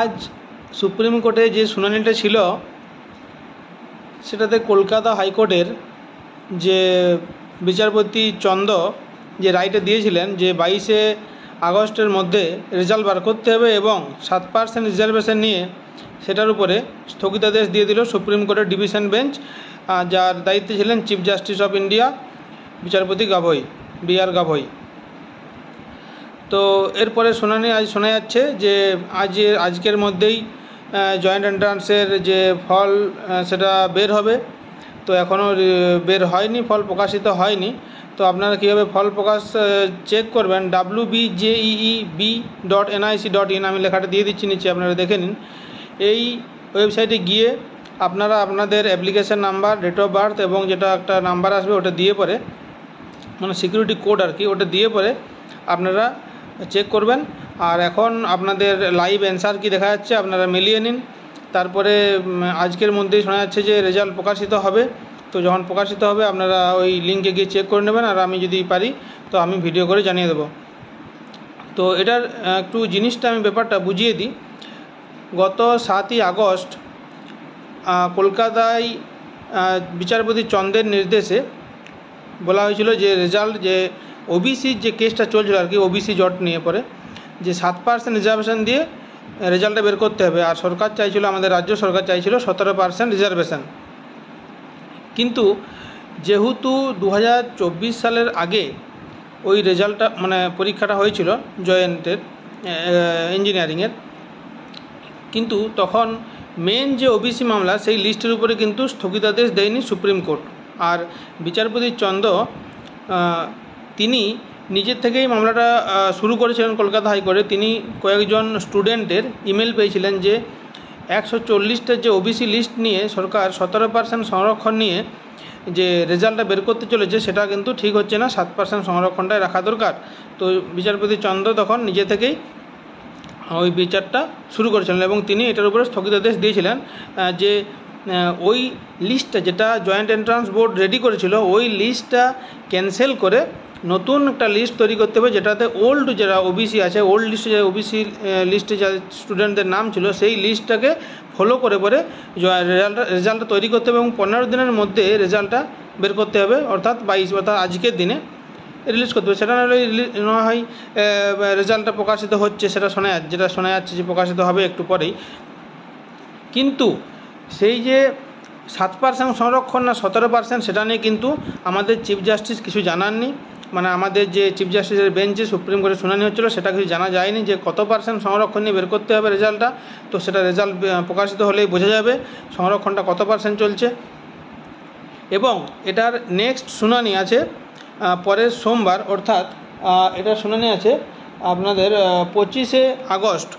আজ সুপ্রিম কোর্টে যে শুনানিটা ছিল সেটাতে কলকাতা হাইকোর্টের যে বিচারপতি চন্দ যে রায়টা দিয়েছিলেন যে 22শে আগস্টের মধ্যে রেজাল্ট বার করতে হবে এবং 7% রিজার্ভেশন নিয়ে সেটার উপরে স্থগিতাদেশ দিয়ে দিল সুপ্রিম কোর্টের ডিভিশন বেঞ্চ, যার দায়িত্বে ছিলেন চিফ জাস্টিস অফ ইন্ডিয়া বিচারপতি গাভই, বি.আর. গাভই। তো এরপরে শুনানি আজ শোনা যাচ্ছে যে আজকের মধ্যেই জয়েন্ট এন্ট্রান্সের যে ফল সেটা বের হবে। তো এখনও বের হয়নি, ফল প্রকাশিত হয়নি। তো আপনারা কীভাবে ফল প্রকাশ চেক করবেন, wbjeeb.nic.in, আমি লেখাটা দিয়ে দিচ্ছি নিচে, আপনারা দেখে নিন। এই ওয়েবসাইটে গিয়ে আপনারা আপনাদের application number, date of birth এবং যেটা একটা নাম্বার আসবে ওটা দিয়ে পরে, মানে সিকিউরিটি কোড আর কি, ওটা দিয়ে পরে আপনারা চেক করবেন। আর এখন আপনাদের লাইভ অ্যান্সার কি দেখা যাচ্ছে আপনারা মিলিয়ে নিন। তারপরে আজকের মধ্যেই শোনা যাচ্ছে যে রেজাল্ট প্রকাশিত হবে। তো যখন প্রকাশিত হবে আপনারা ওই লিঙ্কে গিয়ে চেক করে নেবেন, আর আমি যদি পারি তো আমি ভিডিও করে জানিয়ে দেবো। তো এটার একটু জিনিসটা আমি ব্যাপারটা বুঝিয়ে দিই। গত 7ই আগস্ট কলকাতায় বিচারপতি চন্দের নির্দেশে বলা হয়েছিল যে রেজাল্ট, যে ওবিসির যে কেসটা চলছিল আর কি, ওবিসি জট নিয়ে পরে যে 7% রিজার্ভেশন দিয়ে রেজাল্টটা বের করতে হবে। আর সরকার চাইছিল, আমাদের রাজ্য সরকার চাইছিল 17% রিজার্ভেশন। কিন্তু যেহেতু 2024 সালের আগে ওই রেজাল্টটা মানে পরীক্ষাটা হয়েছিল জয়েন্টের ইঞ্জিনিয়ারিংয়ের, কিন্তু তখন মেন যে ওবিসি মামলা সেই লিস্টের উপরে কিন্তু স্থগিতাদেশ দেয়নি সুপ্রিম কোর্ট। আর বিচারপতি চন্দ তিনি নিজের থেকেই মামলাটা শুরু করেছিলেন কলকাতা হাইকোর্টে। তিনি কয়েকজন স্টুডেন্টের ইমেল পেয়েছিলেন যে 140টা যে ওবিসি লিস্ট নিয়ে সরকার 17% সংরক্ষণ নিয়ে যে রেজাল্টটা বের করতে চলেছে সেটা কিন্তু ঠিক হচ্ছে না, 7% সংরক্ষণটাই রাখা দরকার। তো বিচারপতি চন্দ তখন নিজে থেকেই ওই বিচারটা শুরু করেছিলেন এবং তিনি এটার উপরে স্থগিতাদেশ দিয়েছিলেন যে ওই লিস্টটা যেটা জয়েন্ট এন্ট্রান্স বোর্ড রেডি করেছিল ওই লিস্টটা ক্যান্সেল করে নতুন একটা লিস্ট তৈরি করতে হবে, যেটাতে ওল্ড যারা ওবিসি আছে, ওল্ড লিস্টে যে ওবিসি লিস্টে যা স্টুডেন্টদের নাম ছিল সেই লিস্টটাকে ফলো করে পরে রেজাল্টটা তৈরি করতে হবে এবং 15 দিনের মধ্যে রেজাল্টটা বের করতে হবে, অর্থাৎ 22 অর্থাৎ আজকের দিনে রিলিজ করতে হবে। সেটা না হয় রেজাল্টটা প্রকাশিত হচ্ছে, সেটা যেটা শোনা যাচ্ছে যে প্রকাশিত হবে একটু পরেই। কিন্তু সেই যে 7% সংরক্ষণ না 17% সেটা নিয়ে কিন্তু আমাদের চিফ জাস্টিস কিছু জানাননি। মানে আমাদের যে চিফ জাস্টিসের বেঞ্চে সুপ্রিম কোর্টে শুনানি হচ্ছিল সেটা কিছু জানা যায়নি যে কত % সংরক্ষণ নিয়ে বের করতে হবে রেজাল্টটা। তো সেটা রেজাল্ট প্রকাশিত হলেই বোঝা যাবে সংরক্ষণটা কত % চলছে। এবং এটার নেক্সট শুনানি আছে পরের সোমবার, অর্থাৎ এটার শুনানি আছে আপনাদের 25শে আগস্ট।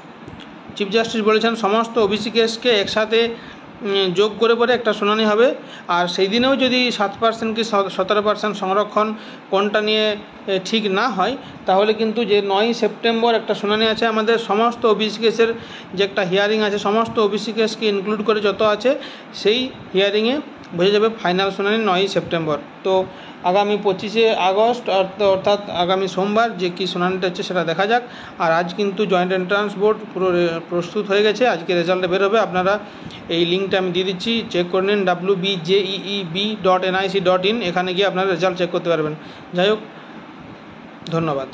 চিফ জাস্টিস বলেছেন সমস্ত ওবিসি কেসকে একসাথে যোগ করে পরে একটা শুনানি হবে। আর সেই দিনেও যদি 7% কি 17% সংরক্ষণ কোনটা নিয়ে ঠিক না হয় তাহলে কিন্তু যে 9ই সেপ্টেম্বর একটা শুনানি আছে আমাদের সমস্ত ওবিসি কেসের যে একটা হিয়ারিং আছে, সমস্ত ওবিসি কেসকে ইনক্লুড করে যত আছে সেই হিয়ারিংয়ে বোঝা যাবে ফাইনাল শুনানি 9ই সেপ্টেম্বর। তো আগামী 25শে আগস্ট অর্থাৎ আগামী সোমবার যে কী শুনানিটা হচ্ছে সেটা দেখা যাক। আর আজ কিন্তু জয়েন্ট এন্ট্রান্স বোর্ড পুরো প্রস্তুত হয়ে গেছে, আজকে রেজাল্টটা বের হবে। আপনারা এই লিঙ্কটা আমি দিয়ে দিচ্ছি, চেক করে নিন, wbjeeb.nic.in, এখানে গিয়ে আপনারা রেজাল্ট চেক করতে পারবেন। যাই হোক, ধন্যবাদ।